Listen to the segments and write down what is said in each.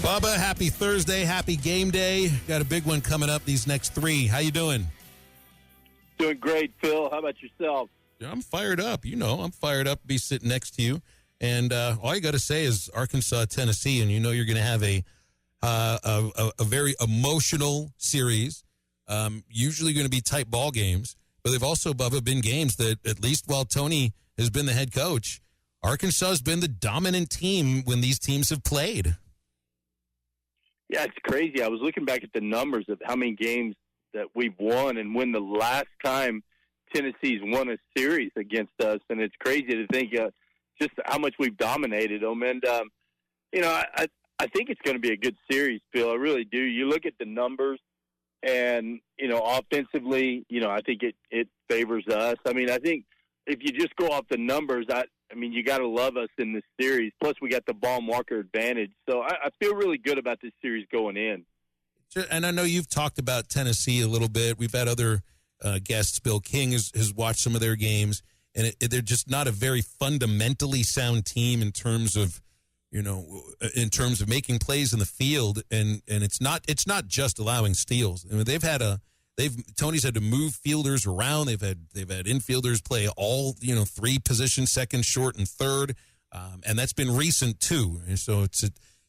Bubba, happy Thursday, happy game day. Got a big one coming up these next three. How you doing? Doing great, Phil. How about yourself? Yeah, I'm fired up. You know, I'm fired up to be sitting next to you. And all you got to say is Arkansas, Tennessee, and you know you're going to have a very emotional series. Usually going to be tight ball games, but they've also, Bubba, been games that, at least while Tony has been the head coach, Arkansas has been the dominant team when these teams have played. Yeah, it's crazy. I was looking back at the numbers of how many games that we've won and when the last time Tennessee's won a series against us, and it's crazy to think just how much we've dominated them. And, you know, I think it's going to be a good series, Phil. I really do. You look at the numbers, and, you know, offensively, you know, I think it favors us. I mean, I think if you just go off the numbers, I mean, you got to love us in this series. Plus, we got the Baum-Walker advantage. So I feel really good about this series going in. And I know you've talked about Tennessee a little bit. We've had other guests. Bill King has watched some of their games, and they're just not a very fundamentally sound team in terms of, you know, in terms of making plays in the field. And it's not just allowing steals. I mean, Tony's had to move fielders around. They've had infielders play all, you know, three positions, second, short, and third, and that's been recent too. And so it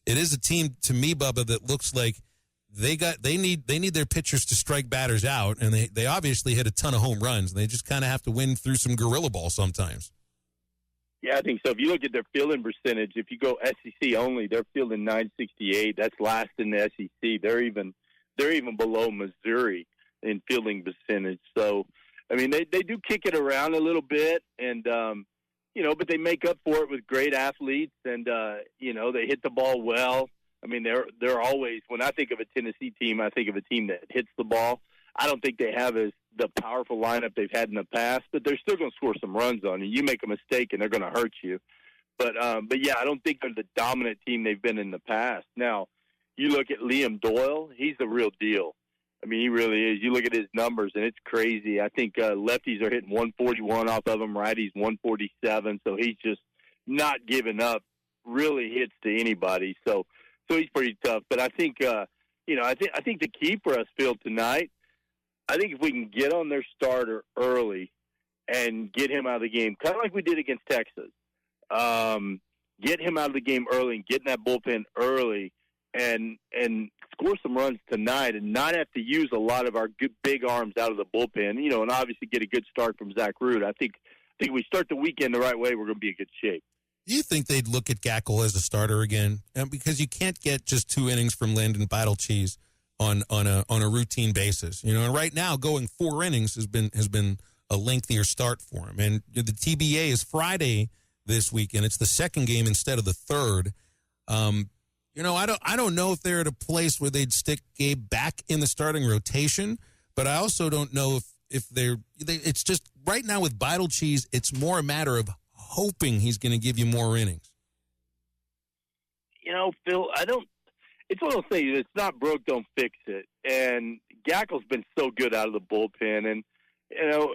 is a team to me, Bubba, that looks like they need their pitchers to strike batters out, and they obviously hit a ton of home runs. And they just kind of have to win through some gorilla ball sometimes. Yeah, I think so. If you look at their fielding percentage, if you go SEC only, they're fielding .968. That's last in the SEC. They're even below Missouri in fielding percentage. So, I mean, they do kick it around a little bit, and, you know, but they make up for it with great athletes, and, you know, they hit the ball well. I mean, they're always, when I think of a Tennessee team, I think of a team that hits the ball. I don't think they have the powerful lineup they've had in the past, but they're still going to score some runs on you. You make a mistake, and they're going to hurt you. But yeah, I don't think they're the dominant team they've been in the past. Now, you look at Liam Doyle, he's the real deal. I mean, he really is. You look at his numbers, and it's crazy. I think lefties are hitting 141 off of him, righties 147. So he's just not giving up really hits to anybody. So he's pretty tough. But I think, you know, I think the key for us, Phil, tonight, I think if we can get on their starter early and get him out of the game, kind of like we did against Texas, get him out of the game early and get in that bullpen early, and score some runs tonight and not have to use a lot of our good big arms out of the bullpen, you know, and obviously get a good start from Zach Root. I think if we start the weekend the right way, we're going to be in good shape. Do you think they'd look at Gackle as a starter again? Because you can't get just 2 innings from Landon Cheese on a routine basis, you know. And right now, going 4 innings has been a lengthier start for him. And the TBA is Friday this weekend. It's the second game instead of the third. You know, I don't know if they're at a place where they'd stick Gabe back in the starting rotation, but I also don't know if it's just right now with Cheese, it's more a matter of hoping he's going to give you more innings. You know, Phil, it's one of those things, it's not broke, don't fix it. And Gackle's been so good out of the bullpen. And, you know,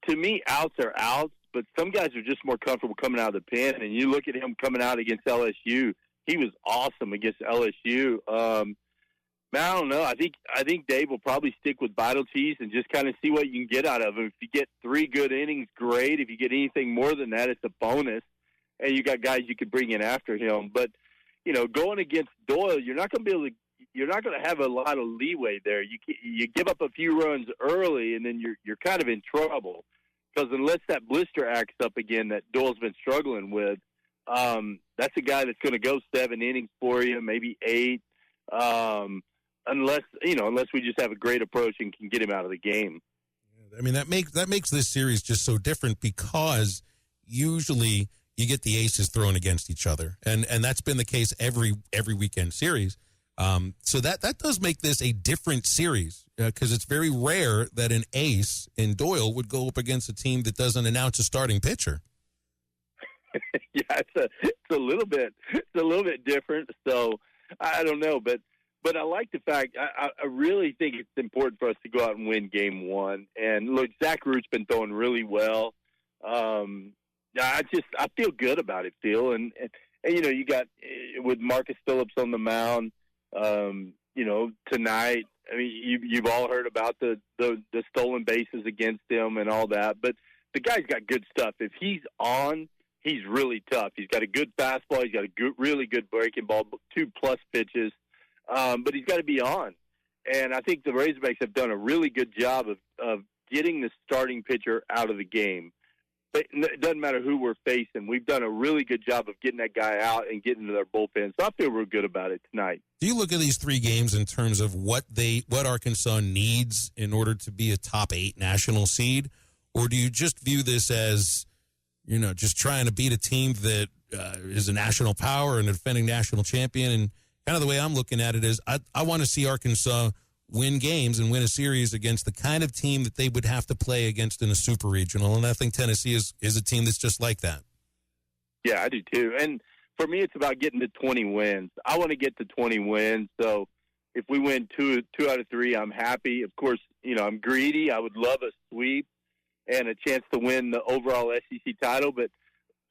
to me, outs are outs, but some guys are just more comfortable coming out of the pen. And you look at him coming out against LSU, he was awesome against LSU. Man, I don't know. I think Dave will probably stick with Cheese and just kind of see what you can get out of him. If you get 3 good innings, great. If you get anything more than that, it's a bonus. And you got guys you could bring in after him. But, you know, going against Doyle, you're not going to have a lot of leeway there. You give up a few runs early, and then you're kind of in trouble, because unless that blister acts up again that Doyle's been struggling with, that's a guy that's going to go 7 innings for you, maybe 8, unless we just have a great approach and can get him out of the game. I mean, that makes this series just so different, because usually you get the aces thrown against each other, and that's been the case every weekend series. So that does make this a different series, because it's very rare that an ace in Doyle would go up against a team that doesn't announce a starting pitcher. Yeah, it's a little bit different. So I don't know, but I like the fact, I really think it's important for us to go out and win game 1. And look, Zach Root's been throwing really well. I feel good about it, Phil. And And, you got with Marcus Phillips on the mound, tonight. I mean, you've all heard about the stolen bases against him and all that. But the guy's got good stuff. If he's on, he's really tough. He's got a good fastball. He's got a really good breaking ball, 2+ pitches. But he's got to be on. And I think the Razorbacks have done a really good job of getting the starting pitcher out of the game. But it doesn't matter who we're facing. We've done a really good job of getting that guy out and getting into their bullpen. So I feel real good about it tonight. Do you look at these 3 games in terms of what Arkansas needs in order to be a top 8 national seed? Or do you just view this as, just trying to beat a team that is a national power and a defending national champion? And kind of the way I'm looking at it is I want to see Arkansas win games and win a series against the kind of team that they would have to play against in a super regional. And I think Tennessee is a team that's just like that. Yeah, I do too. And for me, it's about getting to 20 wins. I want to get to 20 wins. So if we win two out of 3, I'm happy. Of course, I'm greedy. I would love a sweep and a chance to win the overall SEC title. But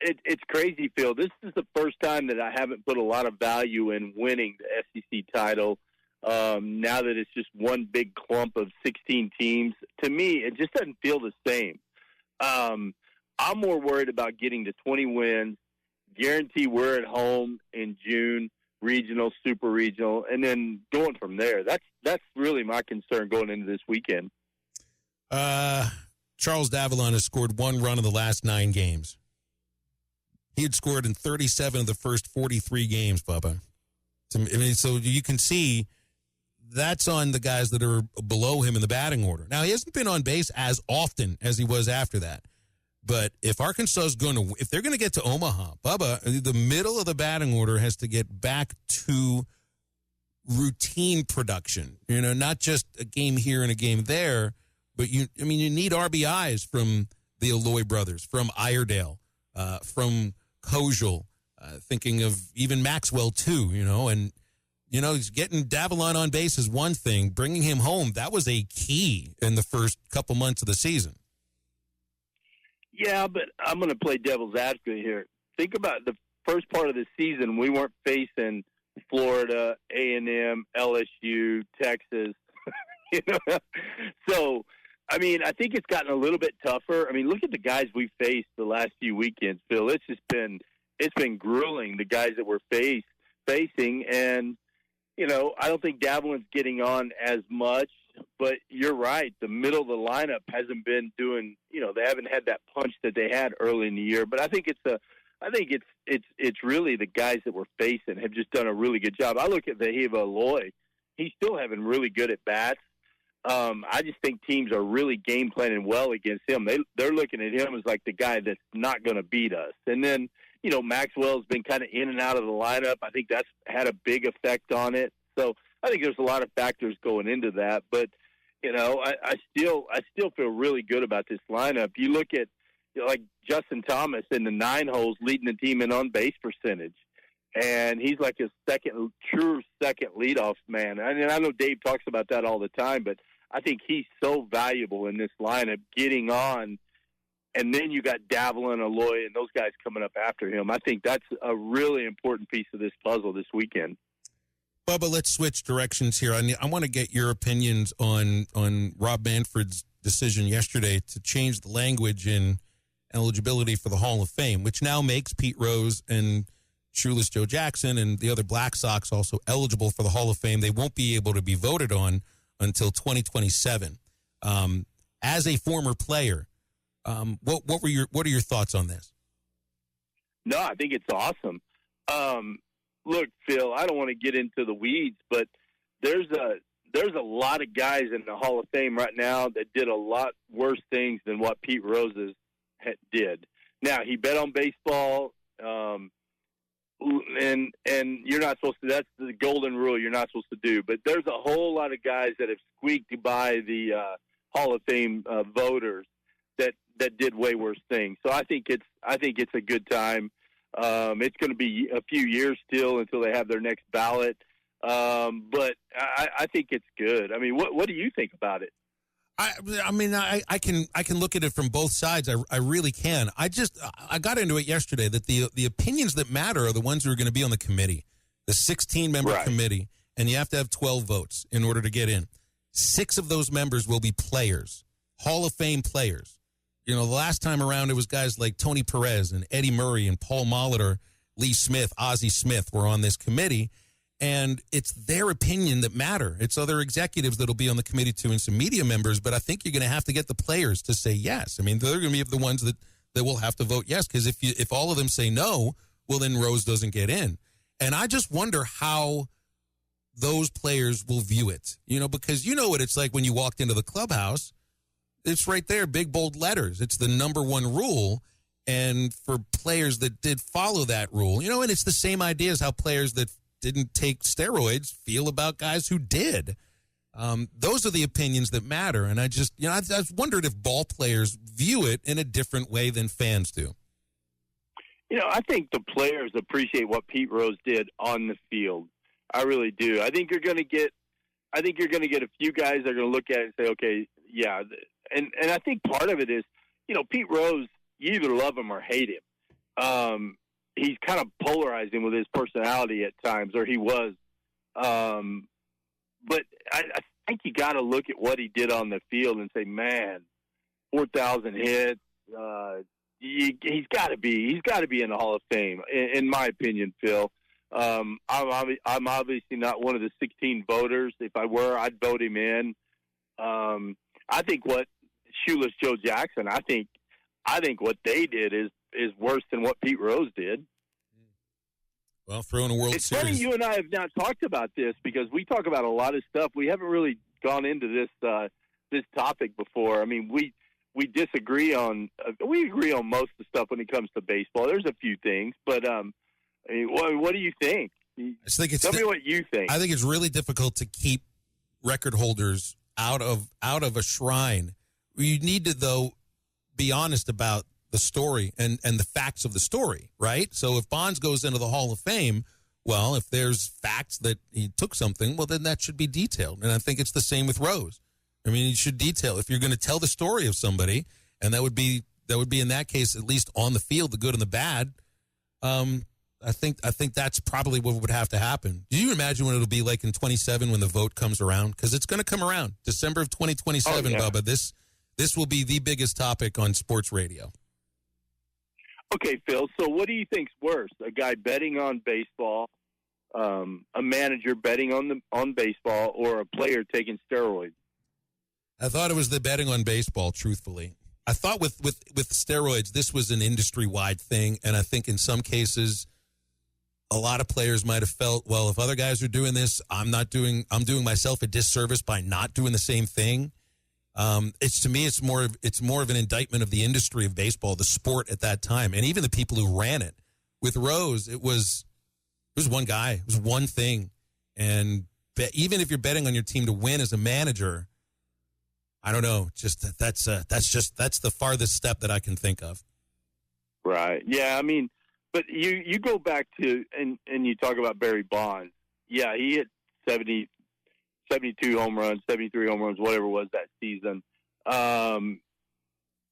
it's crazy, Phil. This is the first time that I haven't put a lot of value in winning the SEC title. Now that it's just one big clump of 16 teams, to me, it just doesn't feel the same. I'm more worried about getting to 20 wins, guarantee we're at home in June, regional, super regional, and then going from there. That's really my concern going into this weekend. Charles Davalon has scored 1 run in the last 9 games. He had scored in 37 of the first 43 games, Bubba. So you can see that's on the guys that are below him in the batting order. Now, he hasn't been on base as often as he was after that. But if Arkansas is if they're going to get to Omaha, Bubba, the middle of the batting order has to get back to routine production. Not just a game here and a game there, but you need RBIs from the Aloy brothers, from Iredale, from Kojal, thinking of even Maxwell too, and he's getting Davalon on base is one thing. Bringing him home, that was a key in the first couple months of the season. Yeah, but I'm going to play devil's advocate here. Think about the first part of the season. We weren't facing Florida, A&M, LSU, Texas. So, I think it's gotten a little bit tougher. Look at the guys we faced the last few weekends, Phil. It's been grueling, the guys that we're facing. And, I don't think Davalon's getting on as much, but you're right. The middle of the lineup hasn't been doing, they haven't had that punch that they had early in the year. But I think it's really the guys that we're facing have just done a really good job. I look at Vahiva Aloy. He's still having really good at bats. I just think teams are really game planning well against him. They're looking at him as like the guy that's not going to beat us. And then, Maxwell's been kind of in and out of the lineup. I think that's had a big effect on it. So I think there's a lot of factors going into that. But, I still feel really good about this lineup. You look at like Justin Thomas in the 9 holes leading the team in on-base percentage. And he's like a true second leadoff man. And I know Dave talks about that all the time, but I think he's so valuable in this lineup getting on. And then you got Davalon, Aloy, and those guys coming up after him. I think that's a really important piece of this puzzle this weekend. Bubba, let's switch directions here. I want to get your opinions on Rob Manfred's decision yesterday to change the language in eligibility for the Hall of Fame, which now makes Pete Rose and Shoeless Joe Jackson and the other Black Sox also eligible for the Hall of Fame. They won't be able to be voted on until 2027. As a former player, what are your thoughts on this? No, I think it's awesome. Look, Phil, I don't want to get into the weeds, but there's a lot of guys in the Hall of Fame right now that did a lot worse things than what Pete Rose did. Now, he bet on baseball, and you're not supposed to. That's the golden rule. You're not supposed to do. But there's a whole lot of guys that have squeaked by the Hall of Fame voters that did way worse things. So I think it's a good time. It's going to be a few years still until they have their next ballot. But I think it's good. What do you think about it? I mean, I can look at it from both sides. I really can. I got into it yesterday that the opinions that matter are the ones who are going to be on the committee, the 16-member committee, and you have to have 12 votes in order to get in. 6 of those members will be players, Hall of Fame players. You know, the last time around it was guys like Tony Perez and Eddie Murray and Paul Molitor, Lee Smith, Ozzie Smith were on this committee. And it's their opinion that matter. It's other executives that'll be on the committee too and some media members, but I think you're going to have to get the players to say yes. I mean, they're going to be the ones that will have to vote yes, because if all of them say no, well, then Rose doesn't get in. And I just wonder how those players will view it, you know, because you know what it's like when you walked into the clubhouse. It's right there, big, bold letters. It's the number one rule. And for players that did follow that rule, you know, and it's the same idea as how players that didn't take steroids feel about guys who did. Those are the opinions that matter. And I just, you know, I've wondered if ball players view it in a different way than fans do. You know, I think the players appreciate what Pete Rose did on the field. I really do. I think you're going to get a few guys that are going to look at it and say, okay, yeah. And I think part of it is, you know, Pete Rose, you either love him or hate him. He's kind of polarizing with his personality at times, or he was. But I think you got to look at what he did on the field and say, man, 4,000 hits. He's got to be in the Hall of Fame, in my opinion, Phil. I'm obviously not one of the 16 voters. If I were, I'd vote him in. I think what Shoeless Joe Jackson, I think what they did is worse than what Pete Rose did. Well, throwing a World It's Series. funny you and I have not talked about this because we talk about a lot of stuff. We haven't really gone into this topic before. I mean, we disagree on we agree on most of the stuff when it comes to baseball. There's a few things, but I mean, what do you think? Tell me what you think. I think it's really difficult to keep record holders out of a shrine. You need to, though, be honest about the story and the facts of the story, right? So if Bonds goes into the Hall of Fame, well, if there's facts that he took something, well, then that should be detailed. And I think it's the same with Rose. I mean, you should detail. If you're going to tell the story of somebody, and that would be in that case, at least on the field, the good and the bad, I think that's probably what would have to happen. Do you imagine what it'll be like in 27 when the vote comes around? Because it's going to come around. December of 2027, Bubba. This will be the biggest topic on sports radio. Okay, Phil, so what do you think's worse? A guy betting on baseball, a manager betting on baseball, or a player taking steroids? I thought it was the betting on baseball, truthfully. I thought with steroids, this was an industry-wide thing, and I think in some cases, a lot of players might have felt, well, if other guys are doing this, I'm doing myself a disservice by not doing the same thing. It's more of an indictment of the industry of baseball, the sport at that time, and even the people who ran it. With Rose, it was one guy, it was one thing, and even if you're betting on your team to win as a manager, I don't know, that's the farthest step that I can think of. Right. Yeah. I mean, but you go back to and you talk about Barry Bonds. Yeah, he hit 72 home runs, 73 home runs, whatever it was that season.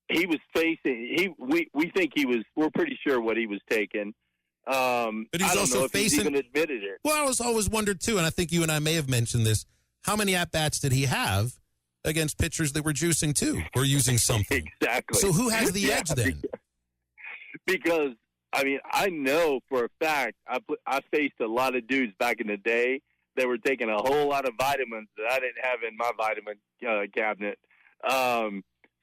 He was facing. We think he was. We're pretty sure what he was taking. But he's also facing. He's even admitted it. Well, I was always wondered too, and I think you and I may have mentioned this. How many at bats did he have against pitchers that were juicing too, or using something? Exactly. So who has the edge then? Because I mean, I know for a fact I faced a lot of dudes back in the day that were taking a whole lot of vitamins that I didn't have in my vitamin cabinet.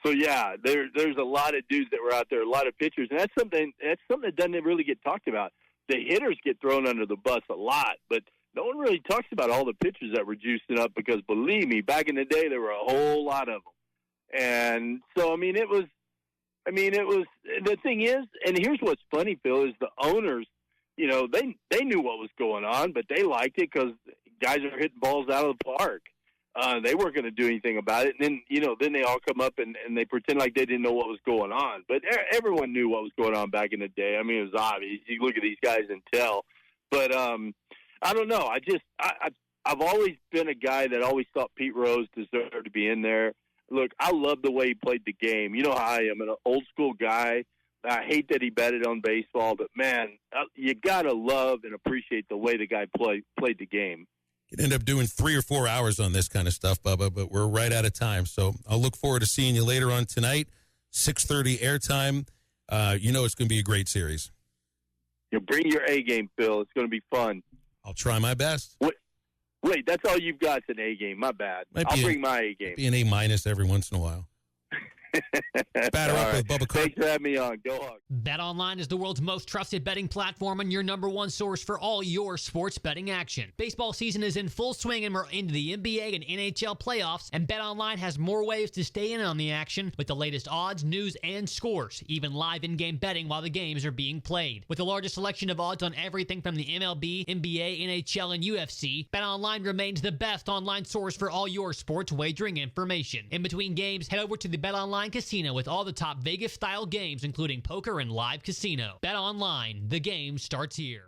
So yeah, there's a lot of dudes that were out there, a lot of pitchers, and that's something that doesn't really get talked about. The hitters get thrown under the bus a lot, but no one really talks about all the pitchers that were juicing up because, believe me, back in the day there were a whole lot of them. And so, I mean, it was the thing is, and here's what's funny, Phil, is the owners, you know, they knew what was going on, but they liked it because guys are hitting balls out of the park. They weren't going to do anything about it. And then they all come up and they pretend like they didn't know what was going on. But everyone knew what was going on back in the day. I mean, it was obvious. You look at these guys and tell. But I don't know. I've always been a guy that always thought Pete Rose deserved to be in there. Look, I love the way he played the game. You know how I am, an old school guy. I hate that he betted on baseball, but, man, you got to love and appreciate the way the guy played the game. You end up doing 3 or 4 hours on this kind of stuff, Bubba, but we're right out of time. So I'll look forward to seeing you later on tonight, 6:30 airtime. You know it's going to be a great series. You bring your A game, Phil. It's going to be fun. I'll try my best. Wait, that's all you've got is an A game. My bad. I'll bring my A game. Be an A- every once in a while. Batter up with Bubba Carpenter. Thanks for having me on. Go Hogs. BetOnline is the world's most trusted betting platform and your number one source for all your sports betting action. Baseball season is in full swing and we're into the NBA and NHL playoffs, and BetOnline has more ways to stay in on the action with the latest odds, news, and scores, even live in-game betting while the games are being played. With the largest selection of odds on everything from the MLB, NBA, NHL, and UFC, BetOnline remains the best online source for all your sports wagering information. In between games, head over to the BetOnline Casino with all the top Vegas-style games, including poker and live casino. BetOnline, the game starts here.